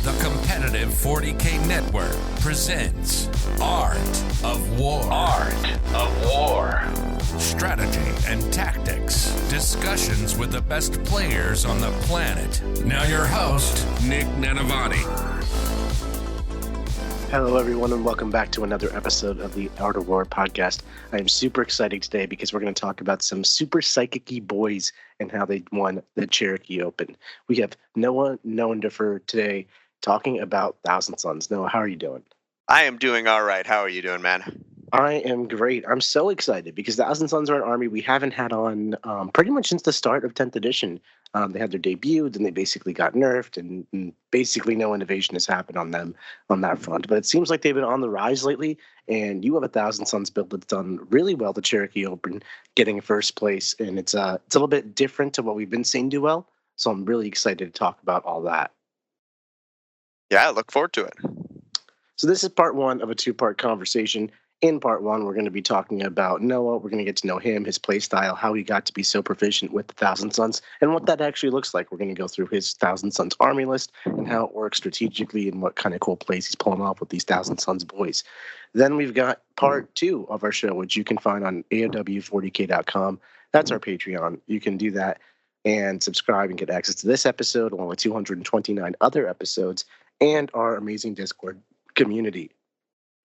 The competitive 40K network presents Art of War. Art of War. Strategy and tactics. Discussions with the best players on the planet. Now your host, Nick Nanavati. Hello, everyone, and welcome back to another episode of the Art of War podcast. I am super excited today because we're going to talk about some super psychic-y boys and how they won the Cherokee Open. We have Noah Neundorfer today talking about Thousand Sons. Noah, how are you doing? I am doing all right. How are you doing, man? I am great. I'm so excited because Thousand Sons are an army we haven't had on pretty much since the start of 10th edition. They had their debut, then they basically got nerfed, and basically no innovation has happened on them on that front. But it seems like they've been on the rise lately, and you have a Thousand Sons build that's done really well, the Cherokee Open, getting first place, and it's a little bit different to what we've been seeing do well, so I'm really excited to talk about all that. Yeah, I look forward to it. So this is part one of a two-part conversation. In part one, we're going to be talking about Noah. We're going to get to know him, his play style, how he got to be so proficient with the Thousand Sons, and what that actually looks like. We're going to go through his Thousand Sons army list and how it works strategically and what kind of cool plays he's pulling off with these Thousand Sons boys. Then we've got part two of our show, which you can find on AOW40k.com. That's our Patreon. You can do that and subscribe and get access to this episode, along with 229 other episodes, and our amazing Discord community.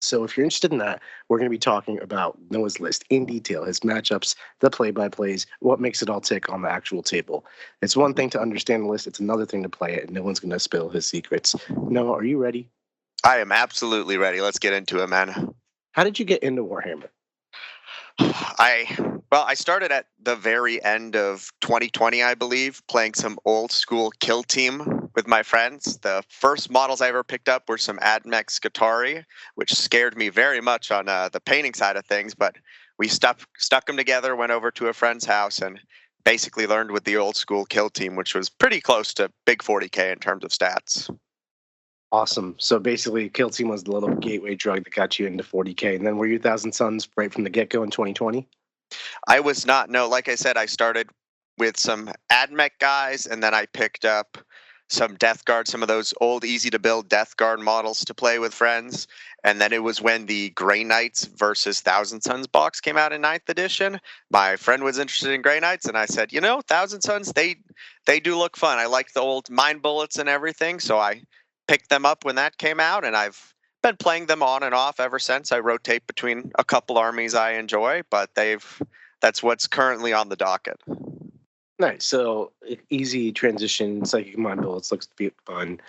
So if you're interested in that, we're going to be talking about Noah's list in detail, his matchups, the play-by-plays, what makes it all tick on the actual table. It's one thing to understand the list. It's another thing to play it, and no one's going to spill his secrets. Noah, are you ready? I am absolutely ready. Let's get into it, man. How did you get into Warhammer? I started at the very end of 2020, I believe, playing some old school kill team with my friends. The first models I ever picked up were some Admech Scutari, which scared me very much on the painting side of things, but we stuck them together, went over to a friend's house, and basically learned with the old school kill team, which was pretty close to big 40K in terms of stats. Awesome. So basically, Kill Team was the little gateway drug that got you into 40K. And then were you Thousand Sons right from the get-go in 2020? I was not. No, like I said, I started with some Admech guys, and then I picked up some Death Guard, some of those old, easy-to-build Death Guard models to play with friends. And then it was when the Grey Knights versus Thousand Sons box came out in 9th edition. My friend was interested in Grey Knights, and I said, Thousand Sons, they do look fun. I like the old Mind Bullets and everything, so I picked them up when that came out, and I've been playing them on and off ever since. I rotate between a couple armies I enjoy, but that's what's currently on the docket. Nice. So easy transition, Psychic Mind Bullets looks to be fun.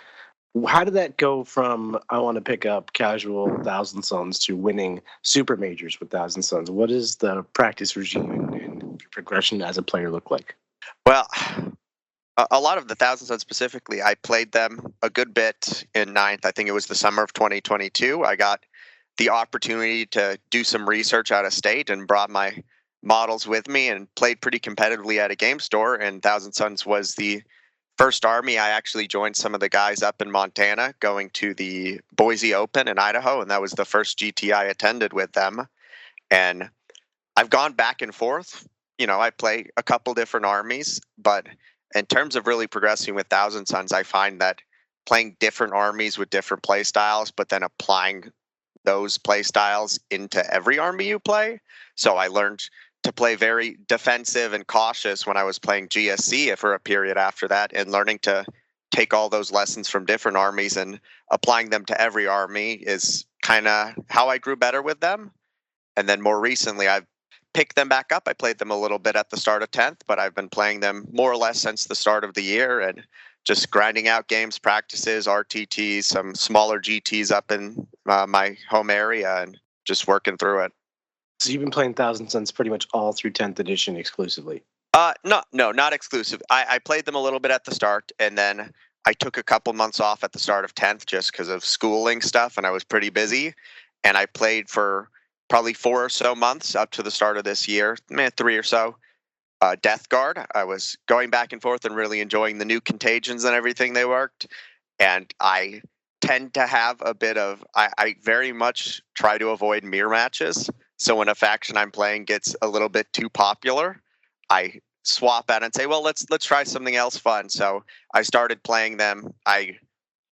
How did that go from I want to pick up casual Thousand Sons to winning Super Majors with Thousand Sons? What does the practice regime and progression as a player look like? Well, a lot of the Thousand Sons specifically, I played them a good bit in 9th. I think it was the summer of 2022. I got the opportunity to do some research out of state and brought my models with me and played pretty competitively at a game store. And Thousand Sons was the first army. I actually joined some of the guys up in Montana going to the Boise Open in Idaho, and that was the first GT I attended with them. And I've gone back and forth. I play a couple different armies, but in terms of really progressing with Thousand Sons, I find that playing different armies with different play styles, but then applying those play styles into every army you play. So I learned to play very defensive and cautious when I was playing GSC for a period after that, and learning to take all those lessons from different armies and applying them to every army is kind of how I grew better with them. And then more recently, I've picked them back up. I played them a little bit at the start of 10th, but I've been playing them more or less since the start of the year and just grinding out games, practices, RTTs, some smaller GTs up in my home area, and just working through it. So you've been playing Thousand Sons pretty much all through 10th edition exclusively? No, not exclusive. I played them a little bit at the start, and then I took a couple months off at the start of 10th just because of schooling stuff, and I was pretty busy. And I played for probably 4 or so months up to the start of this year, 3 or so. Death Guard. I was going back and forth and really enjoying the new contagions and everything they worked. And I tend to have a bit of, I very much try to avoid mirror matches. So when a faction I'm playing gets a little bit too popular, I swap out and say, well, let's try something else fun. So I started playing them. I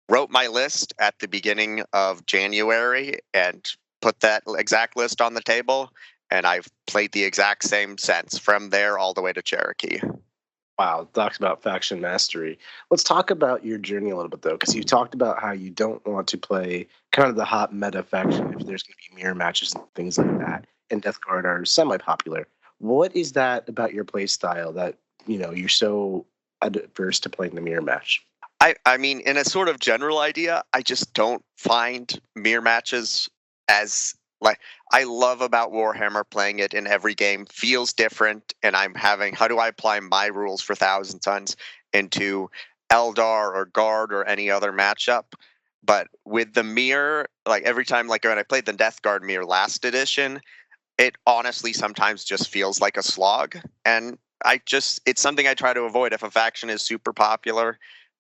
wrote my list at the beginning of January and put that exact list on the table, and I've played the exact same since, from there all the way to Cherokee. Wow, talks about faction mastery. Let's talk about your journey a little bit, though, because you talked about how you don't want to play kind of the hot meta faction if there's going to be mirror matches and things like that. And Death Guard are semi-popular. What is that about your play style that you're so adverse to playing the mirror match? I mean, in a sort of general idea, I just don't find mirror matches as like I love about Warhammer playing it in every game feels different, and I'm having how do I apply my rules for Thousand Sons into Eldar or Guard or any other matchup? But with the mirror, like every time, like when I played the Death Guard mirror last edition, it honestly sometimes just feels like a slog, and it's something I try to avoid. If a faction is super popular,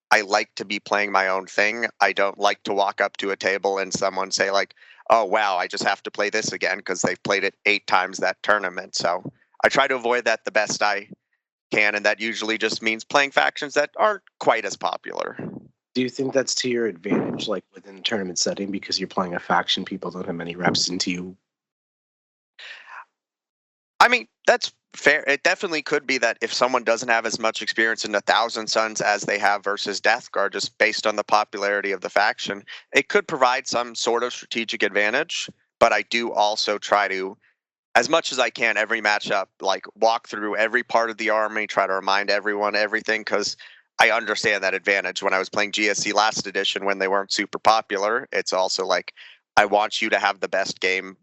I like to be playing my own thing. I don't like to walk up to a table and someone say like, "Oh wow, I just have to play this again," because they've played it 8 times that tournament. So I try to avoid that the best I can, and that usually just means playing factions that aren't quite as popular. Do you think that's to your advantage, like within the tournament setting, because you're playing a faction people don't have many reps into you? I mean, that's fair. It definitely could be that if someone doesn't have as much experience in the Thousand Sons as they have versus Death Guard, just based on the popularity of the faction, it could provide some sort of strategic advantage. But I do also try to, as much as I can, every matchup, like walk through every part of the army, try to remind everyone everything, because I understand that advantage. When I was playing GSC last edition, when they weren't super popular, it's also like, I want you to have the best game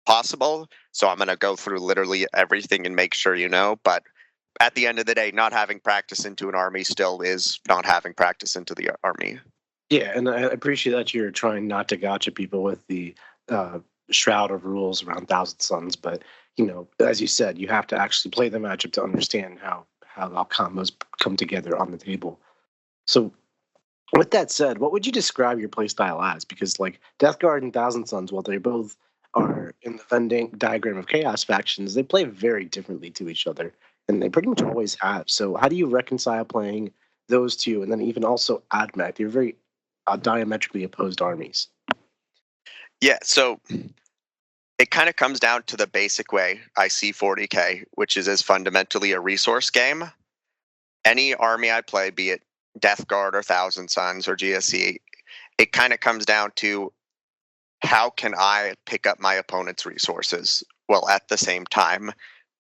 possible. So I'm going to go through literally everything and make sure you know. But at the end of the day, not having practice into an army still is not having practice into the army. Yeah, and I appreciate that you're trying not to gotcha people with the shroud of rules around Thousand Sons. But, as you said, you have to actually play the matchup to understand how all combos come together on the table. So with that said, what would you describe your playstyle as? Because like Death Guard and Thousand Sons, while they both are in the Venn diagram of chaos factions, they play very differently to each other, and they pretty much always have. So how do you reconcile playing those two, and then even also AdMech? They're very diametrically opposed armies. Yeah, so it kind of comes down to the basic way I see 40K, which is as fundamentally a resource game. Any army I play, be it Death Guard or Thousand Sons or GSC, it kind of comes down to how can I pick up my opponent's resources while at the same time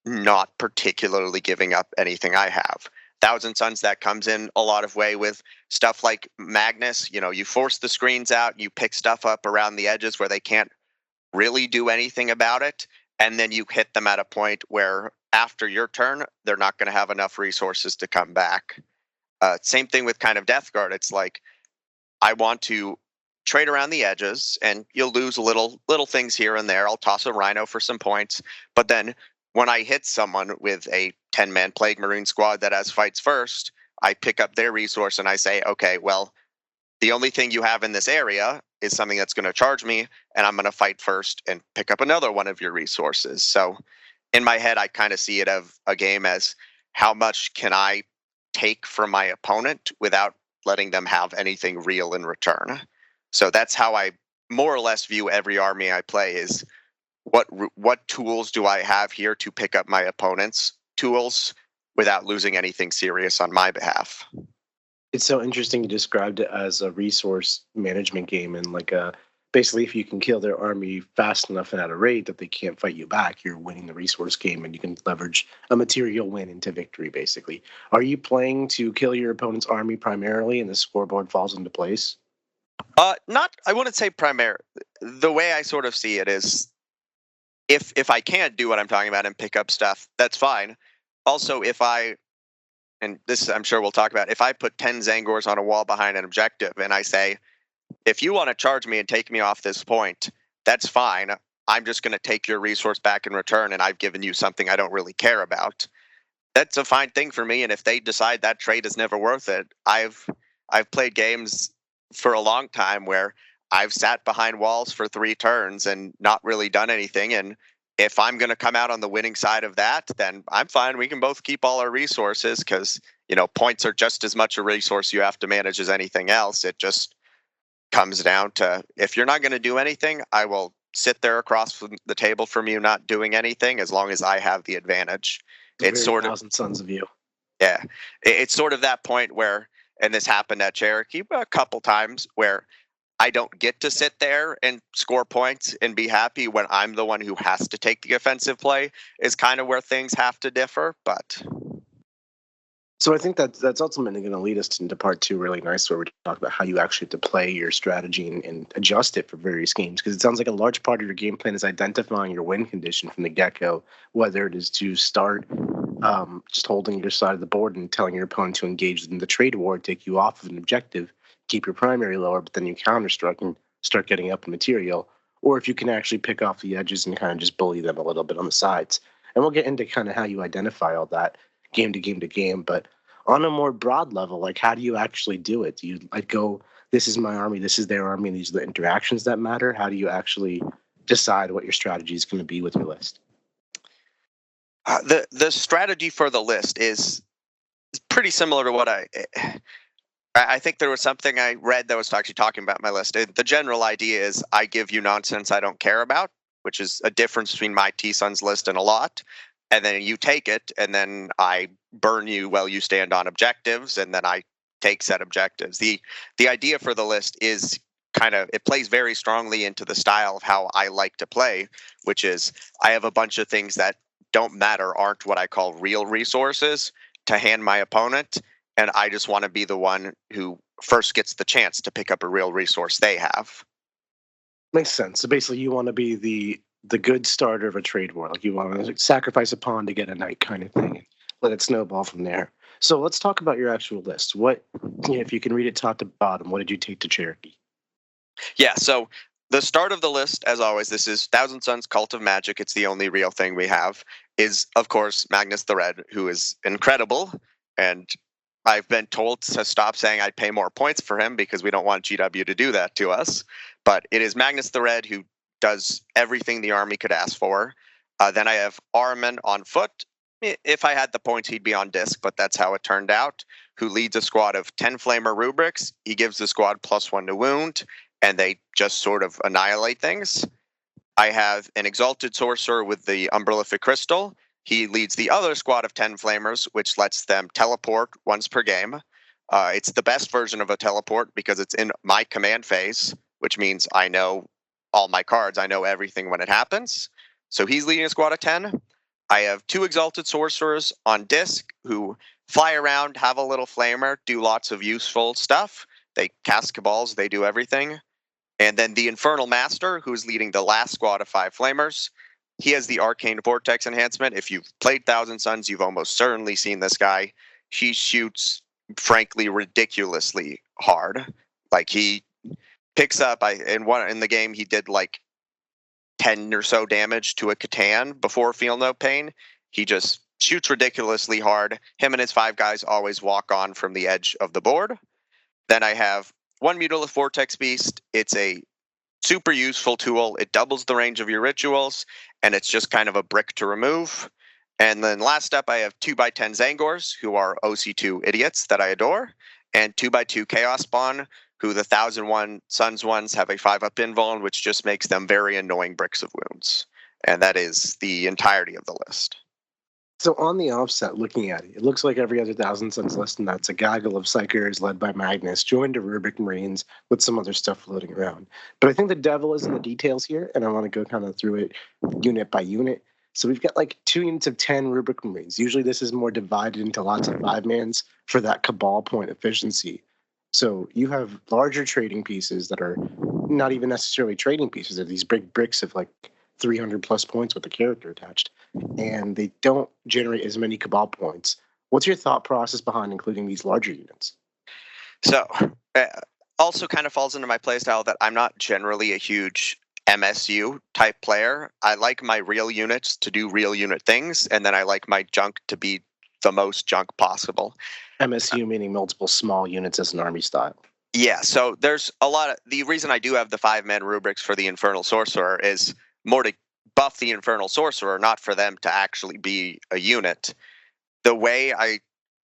not particularly giving up anything I have. Thousand Sons, that comes in a lot of way with stuff like Magnus. You force the screens out, you pick stuff up around the edges where they can't really do anything about it, and then you hit them at a point where after your turn, they're not going to have enough resources to come back. Same thing with kind of Death Guard. It's like, I want to trade around the edges, and you'll lose little things here and there. I'll toss a Rhino for some points, but then when I hit someone with a 10-man Plague Marine squad that has fights first, I pick up their resource and I say, okay, well, the only thing you have in this area is something that's going to charge me, and I'm going to fight first and pick up another one of your resources. So in my head, I kind of see it of a game as how much can I take from my opponent without letting them have anything real in return. So that's how I more or less view every army I play is what tools do I have here to pick up my opponent's tools without losing anything serious on my behalf. It's so interesting you described it as a resource management game, and like basically if you can kill their army fast enough and at a rate that they can't fight you back, you're winning the resource game, and you can leverage a material win into victory, basically. Are you playing to kill your opponent's army primarily and the scoreboard falls into place? Not, I wouldn't say primary. The way I sort of see it is if I can't do what I'm talking about and pick up stuff, that's fine. Also, and this I'm sure we'll talk about, if I put 10 tzaangors on a wall behind an objective and I say, if you want to charge me and take me off this point, that's fine. I'm just going to take your resource back in return, and I've given you something I don't really care about. That's a fine thing for me, and if they decide that trade is never worth it, I've played games for a long time where I've sat behind walls for 3 turns and not really done anything, and if I'm going to come out on the winning side of that, then I'm fine. We can both keep all our resources because, points are just as much a resource you have to manage as anything else. It just, comes down to, if you're not going to do anything, I will sit there across from the table from you not doing anything as long as I have the advantage. It's Very sort of, Thousand Sons of you. yeah, it's sort of that point where, and this happened at Cherokee a couple times, where I don't get to sit there and score points and be happy when I'm the one who has to take the offensive play, is kind of where things have to differ. But So I think that's ultimately going to lead us into part two really nice, where we talk about how you actually have to play your strategy and adjust it for various games. Because it sounds like a large part of your game plan is identifying your win condition from the get-go, whether it is to start just holding your side of the board and telling your opponent to engage in the trade war, take you off of an objective, keep your primary lower, but then you counter-struck and start getting up in material. Or if you can actually pick off the edges and kind of just bully them a little bit on the sides. And we'll get into kind of how you identify all that game to game to game. But on a more broad level, like, how do you actually do it? Do you like go, this is my army, this is their army, and these are the interactions that matter? How do you actually decide what your strategy is going to be with your list? The strategy for the list is pretty similar to what I think there was something I read that was actually talking about my list. The general idea is I give you nonsense I don't care about, which is a difference between my T-Sons list and a lot. And then you take it, and then I burn you while you stand on objectives, and then I take said objectives. The idea for the list is kind of, it plays very strongly into the style of how I like to play, which is I have a bunch of things that don't matter, aren't what I call real resources, to hand my opponent, and I just want to be the one who first gets the chance to pick up a real resource they have. Makes sense. So basically, you want to be the good starter of a trade war. Like, you want to sacrifice a pawn to get a knight kind of thing, and let it snowball from there. So let's talk about your actual list. What, if you can read it top to bottom, what did you take to Cherokee? Yeah, so the start of the list, as always, this is Thousand Sons Cult of Magic. It's the only real thing we have, is, of course, Magnus the Red, who is incredible. And I've been told to stop saying I'd pay more points for him because we don't want GW to do that to us. But it is Magnus the Red who does everything the army could ask for. Then I have Armin on foot. If I had the points, he'd be on disc, but that's how it turned out. Who leads a squad of 10 Flamer rubrics. He gives the squad +1 to wound, and they just sort of annihilate things. I have an Exalted Sorcerer with the Umbrellific Crystal. He leads the other squad of 10 Flamers, which lets them teleport once per game. It's the best version of a teleport because it's in my command phase, which means I know all my cards. I know everything when it happens. So he's leading a squad of 10. I have 2 Exalted Sorcerers on disc who fly around, have a little flamer, do lots of useful stuff. They cast Cabals, they do everything. And then the Infernal Master, who's leading the last squad of 5 flamers. He has the Arcane Vortex enhancement. If you've played Thousand Sons, you've almost certainly seen this guy. He shoots, frankly, ridiculously hard. Like, he picks up, in the game, he did like 10 or so damage to a Catan before Feel No Pain. He just shoots ridiculously hard. Him and his 5 guys always walk on from the edge of the board. Then I have 1 Mutalith Vortex Beast. It's a super useful tool. It doubles the range of your rituals, and it's just kind of a brick to remove. And then last up, I have 2x10 Tzaangors, who are OC2 idiots that I adore, and 2x2 Chaos Spawn, who the 1001 Suns ones have a 5-up invuln, which just makes them very annoying bricks of wounds. And that is the entirety of the list. So on the offset, looking at it, it looks like every other Thousand Sons list, and that's a gaggle of Psychers led by Magnus, joined to Rubric Marines with some other stuff floating around. But I think the devil is in the details here, and I want to go kind of through it unit by unit. So we've got like 2 units of 10 Rubric Marines. Usually this is more divided into lots of 5-mans for that Cabal point efficiency. So you have larger trading pieces that are not even necessarily trading pieces. They're these big bricks of like 300 plus points with the character attached, and they don't generate as many Cabal points. What's your thought process behind including these larger units? So, also kind of falls into my playstyle that I'm not generally a huge MSU type player. I like my real units to do real unit things, and then I like my junk to be the most junk possible. MSU meaning multiple small units as an army style. Yeah, so there's a lot of, the reason I do have the 5-man rubrics for the Infernal Sorcerer is more to buff the Infernal Sorcerer, not for them to actually be a unit. The way I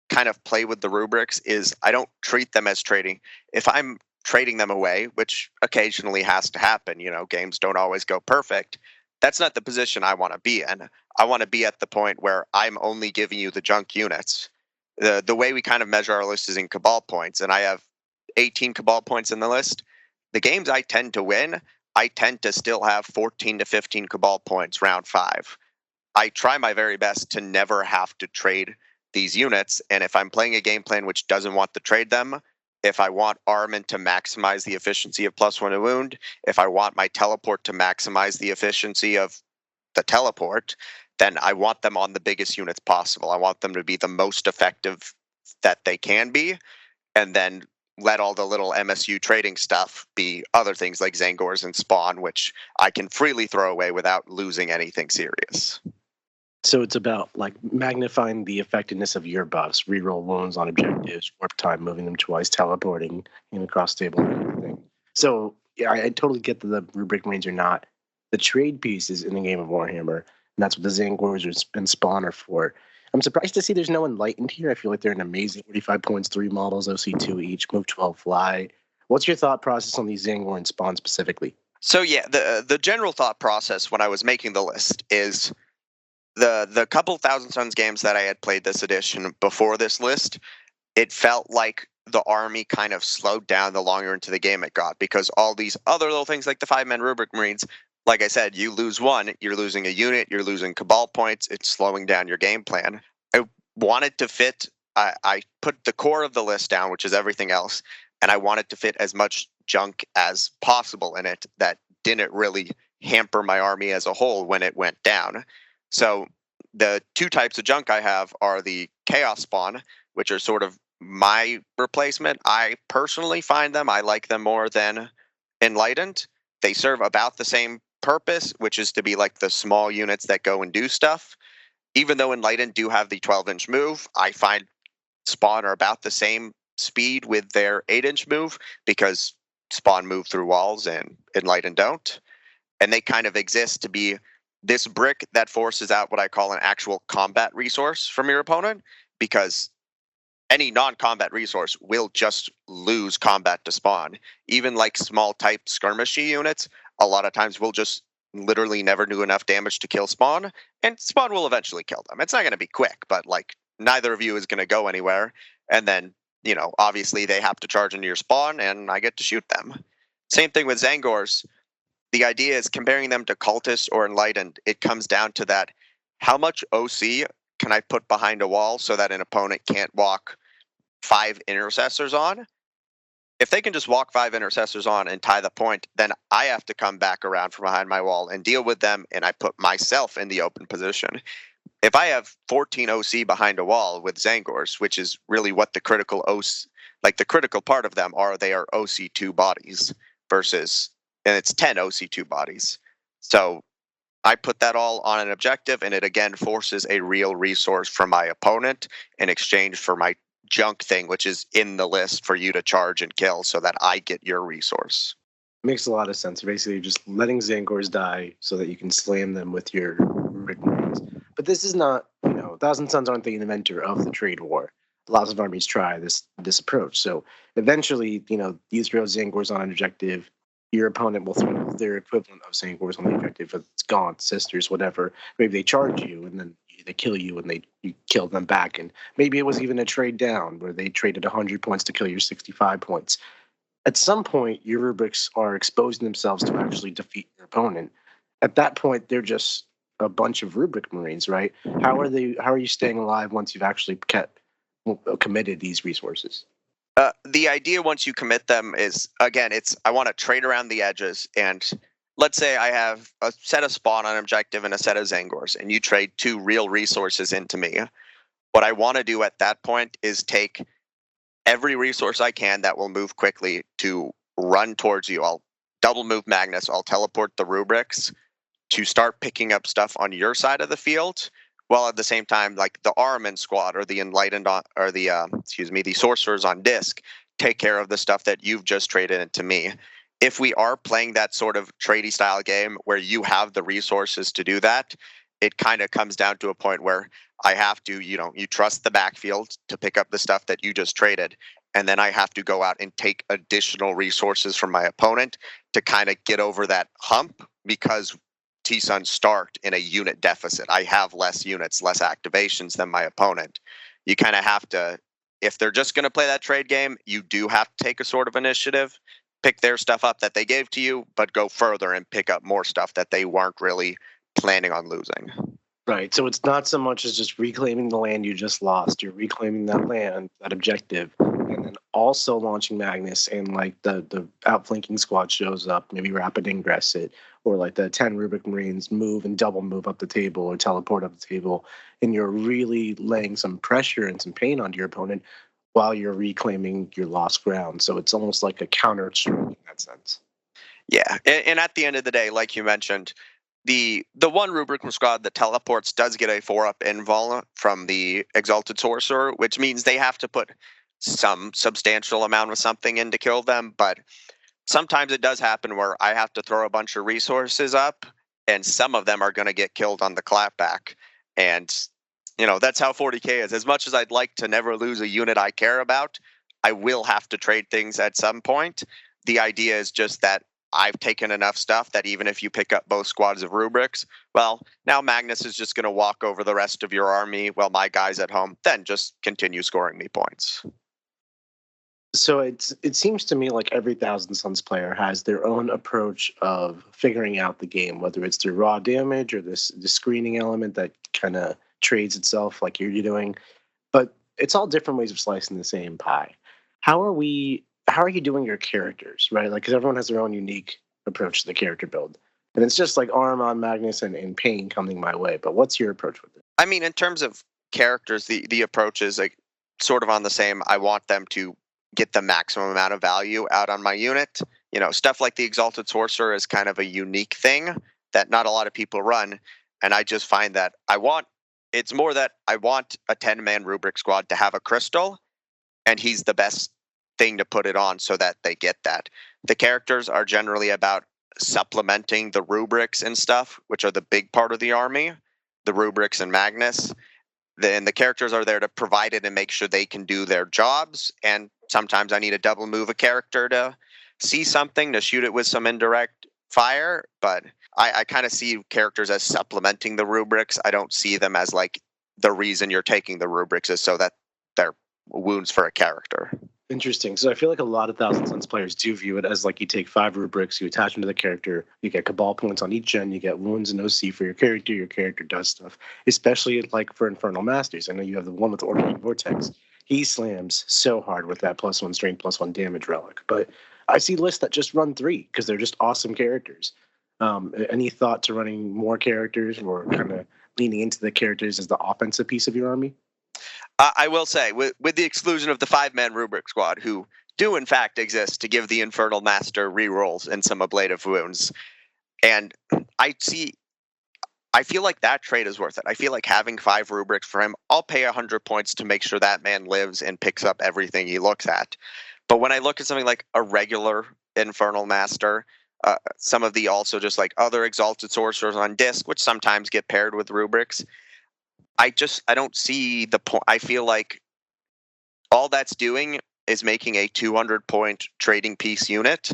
kind of play with the rubrics is I don't treat them as trading. If I'm trading them away, which occasionally has to happen. Games don't always go perfect. That's not the position I want to be in. I want to be at the point where I'm only giving you the junk units. The way we kind of measure our list is in Cabal points, and I have 18 Cabal points in the list. The games I tend to win, I tend to still have 14 to 15 Cabal points round 5. I try my very best to never have to trade these units, and if I'm playing a game plan which doesn't want to trade them, if I want Armin to maximize the efficiency of +1 to wound, if I want my teleport to maximize the efficiency of the teleport, then I want them on the biggest units possible. I want them to be the most effective that they can be, and then let all the little MSU trading stuff be other things like tzaangors and spawn, which I can freely throw away without losing anything serious. So it's about like magnifying the effectiveness of your buffs, reroll wounds on objectives, warp time, moving them twice, teleporting across table and everything. So yeah, I totally get that the rubric marines are not the trade pieces in the game of Warhammer, and that's what the tzaangors and spawn are for. I'm surprised to see there's no enlightened here. I feel like they're an amazing 45 points, 3 models, OC2 each, move 12, fly. What's your thought process on these tzaangor and spawn specifically? So yeah, the general thought process when I was making the list is the couple Thousand Suns games that I had played this edition before this list, it felt like the army kind of slowed down the longer into the game it got, because all these other little things like the 5-man rubric marines, like I said, you lose one, you're losing a unit, you're losing Cabal points, it's slowing down your game plan. I wanted to fit, I put the core of the list down, which is everything else, and I wanted to fit as much junk as possible in it that didn't really hamper my army as a whole when it went down. So the 2 types of junk I have are the Chaos Spawn, which are sort of my replacement. I personally find them, I like them more than Enlightened. They serve about the same purpose, which is to be like the small units that go and do stuff. Even though Enlightened do have the 12-inch move, I find Spawn are about the same speed with their 8-inch move, because Spawn move through walls and Enlightened don't. And they kind of exist to be this brick that forces out what I call an actual combat resource from your opponent, because any non-combat resource will just lose combat to Spawn. Even like small type skirmishy units, a lot of times will just literally never do enough damage to kill Spawn, and Spawn will eventually kill them. It's not going to be quick, but like neither of you is going to go anywhere. And then, obviously they have to charge into your Spawn, and I get to shoot them. Same thing with tzaangors. The idea is comparing them to cultists or enlightened. It comes down to that. How much OC can I put behind a wall so that an opponent can't walk 5 intercessors on? If they can just walk 5 intercessors on and tie the point, then I have to come back around from behind my wall and deal with them, and I put myself in the open position. If I have 14 OC behind a wall with tzaangors, which is really what the critical OC, like the critical part of them are, they are OC2 bodies versus, and it's 10 OC2 bodies. So I put that all on an objective, and it again forces a real resource from my opponent in exchange for my junk thing, which is in the list for you to charge and kill so that I get your resource. Makes a lot of sense. Basically, just letting tzaangors die so that you can slam them with your rubric marines. But this is not, Thousand Suns aren't the inventor of the trade war. Lots of armies try this approach. So eventually, you throw tzaangors on an objective, your opponent will throw their equivalent of tzaangors on the objective. It's Gaunt, Sisters, whatever. Maybe they charge you, and then they kill you, and you kill them back. And maybe it was even a trade down where they traded 100 points to kill your 65 points. At some point, your rubrics are exposing themselves to actually defeat your opponent. At that point, they're just a bunch of rubric marines, right? How are you staying alive once you've actually committed these resources? The idea once you commit them is, again, I want to trade around the edges, and let's say I have a set of Spawn on objective and a set of tzaangors, and you trade 2 real resources into me. What I want to do at that point is take every resource I can that will move quickly to run towards you. I'll double move Magnus, I'll teleport the rubrics to start picking up stuff on your side of the field, while at the same time, like the Armin squad or the Enlightened or the Sorcerers on disc take care of the stuff that you've just traded into me. If we are playing that sort of tradey style game where you have the resources to do that, it kind of comes down to a point where I have to, you trust the backfield to pick up the stuff that you just traded, and then I have to go out and take additional resources from my opponent to kind of get over that hump, because T-Suns start in a unit deficit. I have less units, less activations than my opponent. You kind of have to, if they're just going to play that trade game, you do have to take a sort of initiative, pick their stuff up that they gave to you, but go further and pick up more stuff that they weren't really planning on losing. Right. So it's not so much as just reclaiming the land you just lost. You're reclaiming that land, that objective, and then also launching Magnus, and like the outflanking squad shows up, maybe rapid ingress it, or like the 10 Rubric Marines move and double move up the table or teleport up the table. And you're really laying some pressure and some pain onto your opponent while you're reclaiming your lost ground. So it's almost like a counter strike in that sense. Yeah. And at the end of the day, like you mentioned, the one rubric squad that teleports does get a 4-up invul from the Exalted Sorcerer, which means they have to put some substantial amount of something in to kill them. But sometimes it does happen where I have to throw a bunch of resources up, and some of them are going to get killed on the clapback. And, that's how 40K is. As much as I'd like to never lose a unit I care about, I will have to trade things at some point. The idea is just that I've taken enough stuff that even if you pick up both squads of rubrics, well, now Magnus is just going to walk over the rest of your army while my guy's at home, then just continue scoring me points. So it seems to me like every Thousand Suns player has their own approach of figuring out the game, whether it's through raw damage or the screening element that kind of trades itself like you're doing. But it's all different ways of slicing the same pie. How are you doing your characters, right? Like, because everyone has their own unique approach to the character build. And it's just like arm on Magnus and pain coming my way. But what's your approach with it? I mean, in terms of characters, the approach is like sort of on the same. I want them to get the maximum amount of value out on my unit. Stuff like the Exalted Sorcerer is kind of a unique thing that not a lot of people run. And I just find that it's more that I want a 10-man rubric squad to have a crystal, and he's the best thing to put it on so that they get that. The characters are generally about supplementing the rubrics and stuff, which are the big part of the army, the rubrics and Magnus. Then the characters are there to provide it and make sure they can do their jobs. And sometimes I need a double move a character to see something, to shoot it with some indirect fire. But I kind of see characters as supplementing the rubrics. I don't see them as like the reason you're taking the rubrics is so that they're wounds for a character. Interesting. So I feel like a lot of Thousand Suns players do view it as like you take 5 rubrics, you attach them to the character, you get Cabal points on each end, you get wounds and OC for your character does stuff. Especially like for Infernal Masters. I know you have the one with the Organic Vortex. He slams so hard with that +1 strength, +1 damage relic. But I see lists that just run 3 because they're just awesome characters. Any thought to running more characters or kind of leaning into the characters as the offensive piece of your army? I will say, with the exclusion of the 5-man rubric squad, who do in fact exist to give the Infernal Master rerolls and some ablative wounds, and I feel like that trade is worth it. I feel like having 5 rubrics for him, I'll pay 100 points to make sure that man lives and picks up everything he looks at. But when I look at something like a regular Infernal Master, some of the also just like other Exalted Sorcerers on disc, which sometimes get paired with rubrics, I don't see the point. I feel like all that's doing is making a 200-point trading piece unit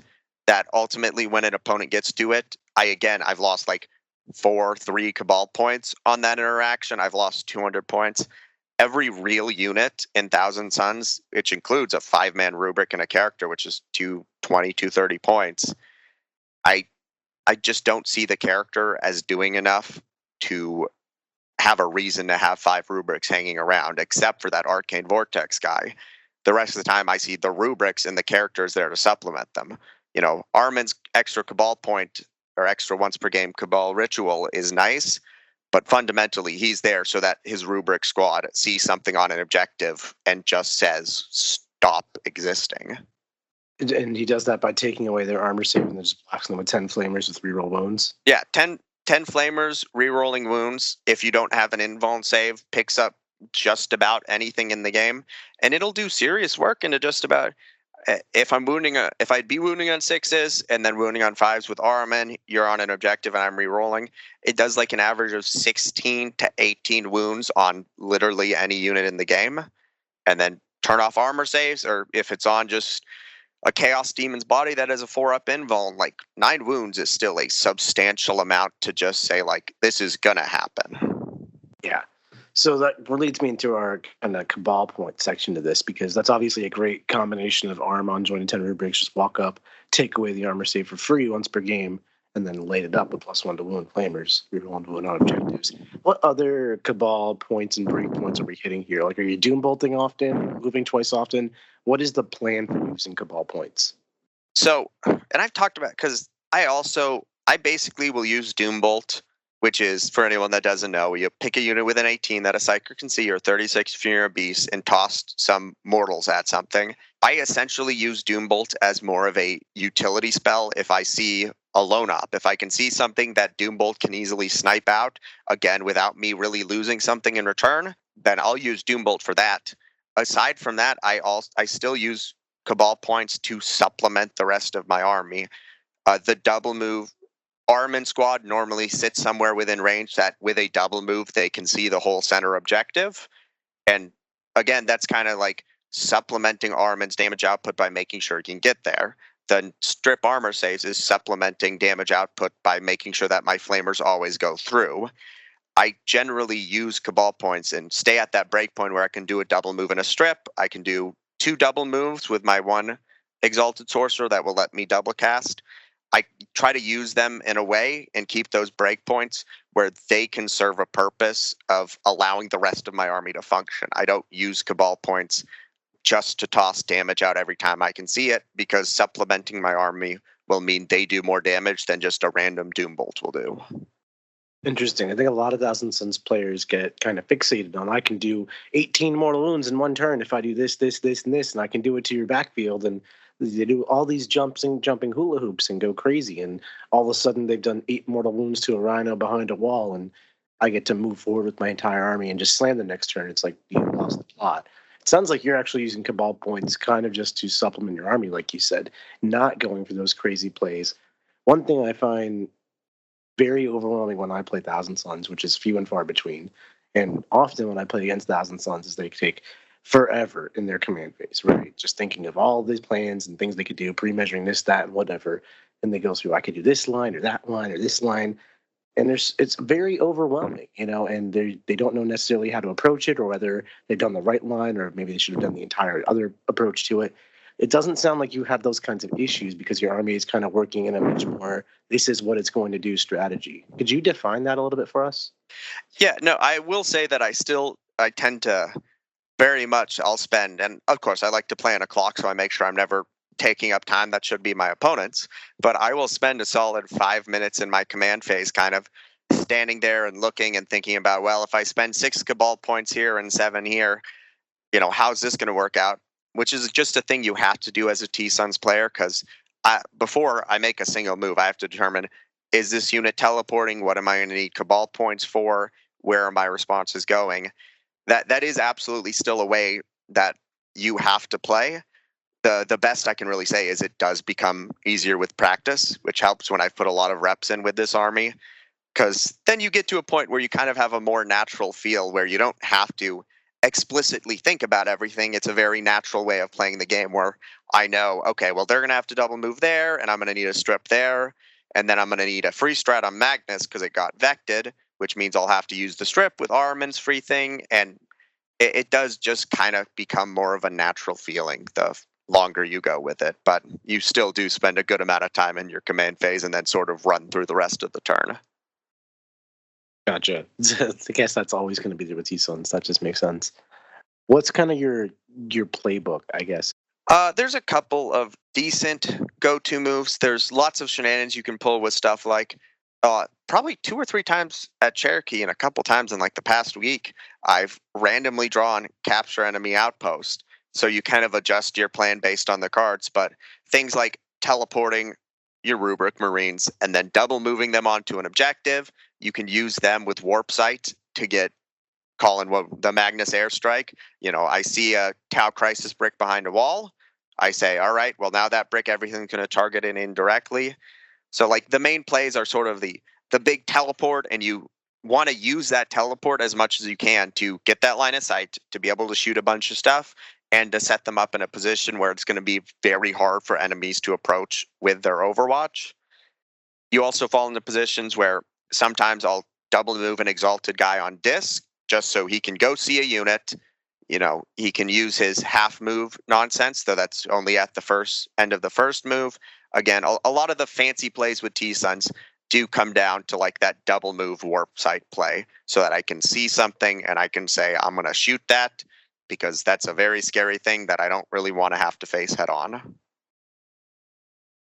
that ultimately, when an opponent gets to it, I've lost like 3 Cabal points on that interaction. I've lost 200 points. Every real unit in Thousand Suns, which includes a 5-man rubric and a character, which is 220, 230 points, I just don't see the character as doing enough to have a reason to have 5 rubrics hanging around, except for that Arcane Vortex guy. The rest of the time I see the rubrics and the characters there to supplement them. Armin's extra Cabal point or extra once per game Cabal ritual is nice, but fundamentally he's there so that his rubric squad sees something on an objective and just says, stop existing. And he does that by taking away their armor save and then just blocks them with 10 flamers with reroll wounds. Yeah, 10 flamers, rerolling wounds. If you don't have an invuln save, picks up just about anything in the game, and it'll do serious work into just about. If I'd be wounding on 6s and then wounding on 5s with Armin, you're on an objective and I'm rerolling. It does like an average of 16 to 18 wounds on literally any unit in the game, and then turn off armor saves, or if it's on just a Chaos Demon's body that has a 4-up invuln, like 9 wounds is still a substantial amount to just say, like, this is gonna happen. Yeah. So that leads me into our kind of Cabal point section of this, because that's obviously a great combination of arm on jointed 10 rubrics. Just walk up, take away the armor save for free once per game, and then light it up with +1 to wound flamers, +1 to wound on objectives. What other Cabal points and break points are we hitting here? Like, are you doom bolting often, moving twice often? What is the plan for using Cabal points? So, and I've talked about, because I basically will use Doom Bolt, which is, for anyone that doesn't know, you pick a unit with an 18 that a Psyker can see, or 36 if you're a beast, and toss some mortals at something. I essentially use Doom Bolt as more of a utility spell if I see a lone op. If I can see something that Doom Bolt can easily snipe out, again, without me really losing something in return, then I'll use Doom Bolt for that. Aside from that, I still use Cabal points to supplement the rest of my army. The double move, Armin squad normally sits somewhere within range that with a double move they can see the whole center objective. And again, that's kind of like supplementing Armin's damage output by making sure he can get there. The strip armor saves is supplementing damage output by making sure that my flamers always go through. I generally use Cabal points and stay at that break point where I can do a double move and a strip. I can do 2 double moves with my 1 Exalted Sorcerer that will let me double cast. I try to use them in a way and keep those breakpoints where they can serve a purpose of allowing the rest of my army to function. I don't use Cabal points just to toss damage out every time I can see it, because supplementing my army will mean they do more damage than just a random Doom Bolt will do. Interesting. I think a lot of Thousand Suns players get kind of fixated on, I can do 18 mortal wounds in 1 turn if I do this, this, this, and this, and I can do it to your backfield. And they do all these jumping hula hoops and go crazy. And all of a sudden they've done 8 mortal wounds to a rhino behind a wall, and I get to move forward with my entire army and just slam the next turn. It's like you lost the plot. It sounds like you're actually using Cabal points kind of just to supplement your army, like you said, not going for those crazy plays. One thing I find very overwhelming when I play Thousand Suns, which is few and far between, and often when I play against Thousand Suns, is they take forever in their command phase, right? Just thinking of all these plans and things they could do, pre-measuring this, that, and whatever, and they go through, I could do this line or that line or this line, and it's very overwhelming, and they don't know necessarily how to approach it, or whether they've done the right line, or maybe they should have done the entire other approach to it. It doesn't sound like you have those kinds of issues, because your army is kind of working in a much more, this is what it's going to do strategy. Could you define that a little bit for us? Yeah, no, I will say that I tend to very much, I'll spend, and of course I like to play on a clock, so I make sure I'm never taking up time that should be my opponent's, but I will spend a solid 5 minutes in my command phase kind of standing there and looking and thinking about, well, if I spend 6 Cabal points here and 7 here, how's this going to work out? Which is just a thing you have to do as a T-Suns player, because before I make a single move, I have to determine, is this unit teleporting? What am I going to need Cabal points for? Where are my responses going? That is absolutely still a way that you have to play. The best I can really say is it does become easier with practice, which helps when I've put a lot of reps in with this army, because then you get to a point where you kind of have a more natural feel where you don't have to explicitly think about everything. It's a very natural way of playing the game where I know, okay, well, they're going to have to double move there, and I'm going to need a strip there, and then I'm going to need a free strat on Magnus because it got vected, which means I'll have to use the strip with Armin's free thing, and it does just kind of become more of a natural feeling the longer you go with it, but you still do spend a good amount of time in your command phase and then sort of run through the rest of the turn. Gotcha. I guess that's always going to be there with T-Suns. That just makes sense. What's kind of your playbook, I guess? There's a couple of decent go-to moves. There's lots of shenanigans you can pull with stuff like probably 2 or 3 times at Cherokee and a couple times in like the past week, I've randomly drawn capture enemy outpost. So you kind of adjust your plan based on the cards, but things like teleporting your rubric Marines and then double moving them onto an objective. You can use them with warp sight to get calling the Magnus airstrike. I see a Tau Crisis brick behind a wall. I say, all right, well, now that brick, everything's going to target it indirectly. So like the main plays are sort of the big teleport, and you want to use that teleport as much as you can to get that line of sight, to be able to shoot a bunch of stuff, and to set them up in a position where it's going to be very hard for enemies to approach with their Overwatch. You also fall into positions where sometimes I'll double move an Exalted guy on disc just so he can go see a unit. He can use his half move nonsense, though that's only at the first end of the first move. Again, a lot of the fancy plays with T-Suns do come down to like that double move warp site play so that I can see something and I can say, I'm going to shoot that, because that's a very scary thing that I don't really want to have to face head on.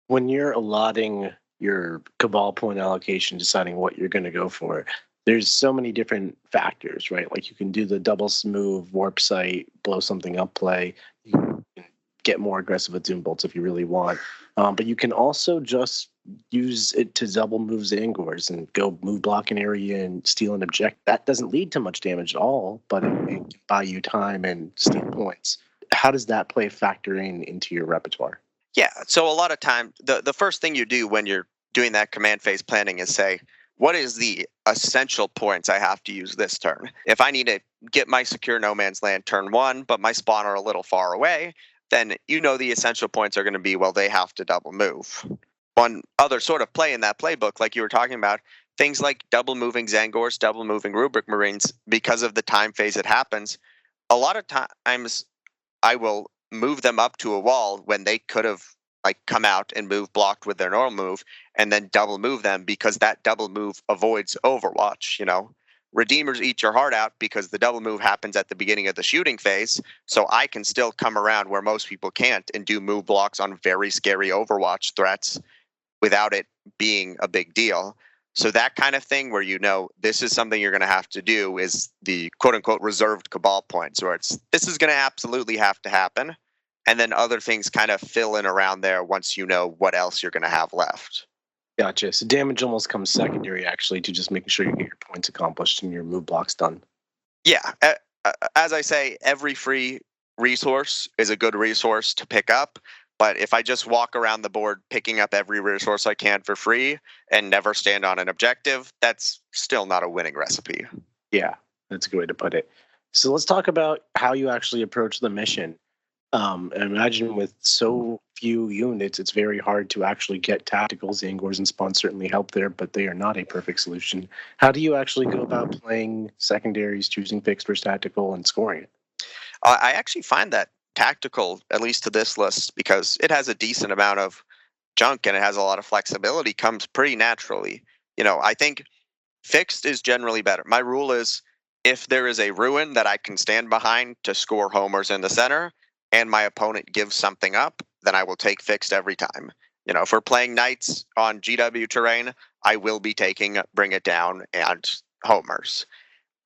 When you're allotting your Cabal point allocation, deciding what you're going to go for, there's so many different factors, right? Like you can do the double move, warp site, blow something up play. You can get more aggressive with Doom Bolts if you really want. But you can also just use it to double move tzaangors and go move block an area and steal an object. That doesn't lead to much damage at all, but it can buy you time and steal points. How does that play factor into your repertoire? Yeah, so a lot of time, the first thing you do when you're doing that command phase planning is say, what is the essential points I have to use this turn? If I need to get my secure no man's land turn 1, but my spawn are a little far away, then the essential points are going to be, well, they have to double move. One other sort of play in that playbook, like you were talking about, things like double moving tzaangors, double moving rubric marines, because of the time phase it happens, a lot of times I will move them up to a wall when they could have come out and move blocked with their normal move, and then double move them because that double move avoids Overwatch. Redeemers eat your heart out because the double move happens at the beginning of the shooting phase, so I can still come around where most people can't and do move blocks on very scary Overwatch threats without it being a big deal. So that kind of thing where this is something you're going to have to do is the quote-unquote reserved Cabal points, where this is going to absolutely have to happen. And then other things kind of fill in around there once you know what else you're going to have left. Gotcha. So damage almost comes secondary, actually, to just making sure you get your points accomplished and your move blocks done. Yeah. As I say, every free resource is a good resource to pick up. But if I just walk around the board picking up every resource I can for free and never stand on an objective, that's still not a winning recipe. Yeah, that's a good way to put it. So let's talk about how you actually approach the mission. And imagine with so few units, it's very hard to actually get tactical. Tzaangors and spawns certainly help there, but they are not a perfect solution. How do you actually go about playing secondaries, choosing fixed versus tactical, and scoring it? I actually find that tactical, at least to this list, because it has a decent amount of junk and it has a lot of flexibility, comes pretty naturally. I think fixed is generally better. My rule is if there is a ruin that I can stand behind to score homers in the center, and my opponent gives something up, then I will take fixed every time. If we're playing knights on GW terrain, I will be taking Bring It Down and homers.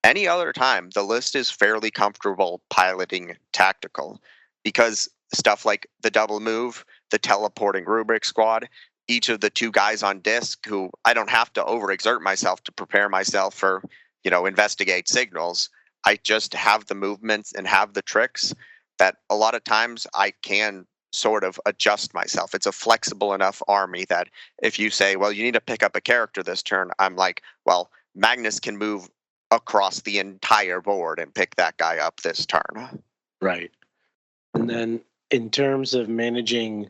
Any other time, the list is fairly comfortable piloting tactical, because stuff like the double move, the teleporting rubric squad, each of the 2 guys on disc who I don't have to overexert myself to prepare myself for, investigate signals. I just have the movements and have the tricks that a lot of times I can sort of adjust myself. It's a flexible enough army that if you say, well, you need to pick up a character this turn, I'm like, well, Magnus can move across the entire board and pick that guy up this turn. Right. And then in terms of managing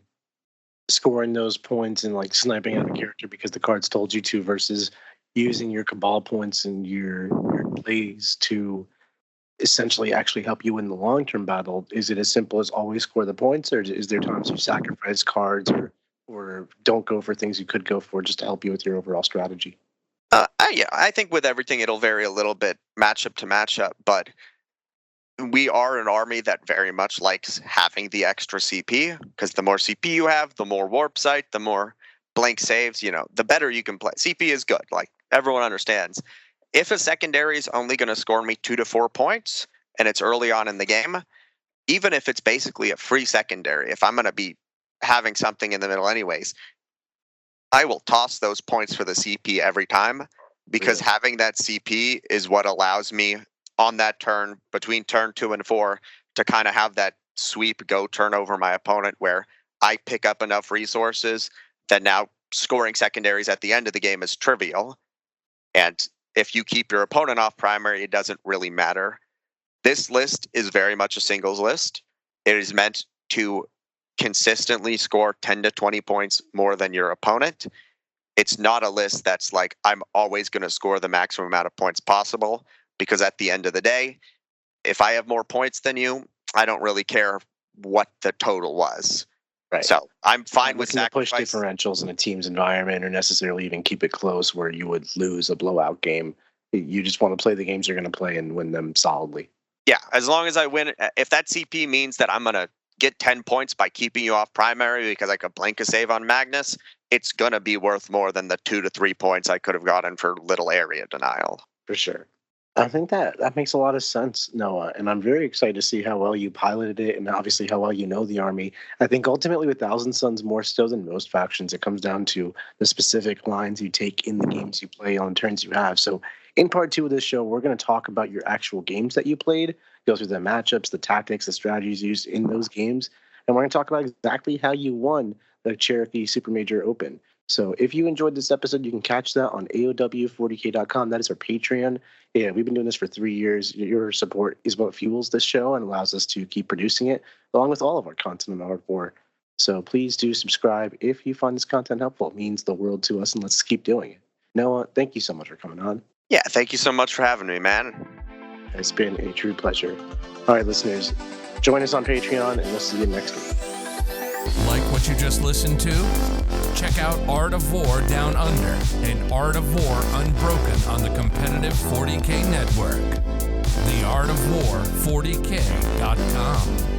scoring those points and sniping out a character because the cards told you to versus using your Cabal points and your plays to essentially actually help you in the long-term battle, is it as simple as always score the points, or is there times you sacrifice cards or don't go for things you could go for just to help you with your overall strategy? Yeah, I think with everything it'll vary a little bit matchup to matchup, but we are an army that very much likes having the extra CP, because the more CP you have, the more warp sight, the more blank saves, the better you can play. CP is good, like everyone understands. If a secondary is only going to score me 2 to 4 points and it's early on in the game, even if it's basically a free secondary, if I'm going to be having something in the middle anyways, I will toss those points for the CP every time, because having that CP is what allows me on that turn between turn 2 and 4 to kind of have that sweep go turn over my opponent where I pick up enough resources that now scoring secondaries at the end of the game is trivial. And if you keep your opponent off primary, it doesn't really matter. This list is very much a singles list. It is meant to consistently score 10 to 20 points more than your opponent. It's not a list that's like, I'm always going to score the maximum amount of points possible, because at the end of the day, if I have more points than you, I don't really care what the total was. Right. So I'm fine with looking to push sacrifice. differentials in a team's environment, or necessarily even keep it close where you would lose a blowout game. You just want to play the games you're going to play and win them solidly. Yeah, as long as I win, if that CP means that I'm going to get 10 points by keeping you off primary because I could blank a save on Magnus, it's going to be worth more than the 2 to 3 points I could have gotten for little area denial. For sure. I think that makes a lot of sense, Noah, and I'm very excited to see how well you piloted it, and obviously how well you know the army. I think ultimately with Thousand Suns, more so than most factions, it comes down to the specific lines you take in the games you play on turns you have. So in part 2 of this show, we're going to talk about your actual games that you played, go through the matchups, the tactics, the strategies used in those games, and we're going to talk about exactly how you won the Cherokee Super Major Open. So if you enjoyed this episode, you can catch that on AOW40k.com. That is our Patreon. Yeah, we've been doing this for 3 years. Your support is what fuels this show and allows us to keep producing it, along with all of our content on R4. So please do subscribe if you find this content helpful. It means the world to us, and let's keep doing it. Noah, thank you so much for coming on. Yeah, thank you so much for having me, man. It's been a true pleasure. All right, listeners, join us on Patreon, and we'll see you next week. Like what you just listened to? Check out Art of War Down Under and Art of War Unbroken on the competitive 40K network. TheArtofWar40K.com.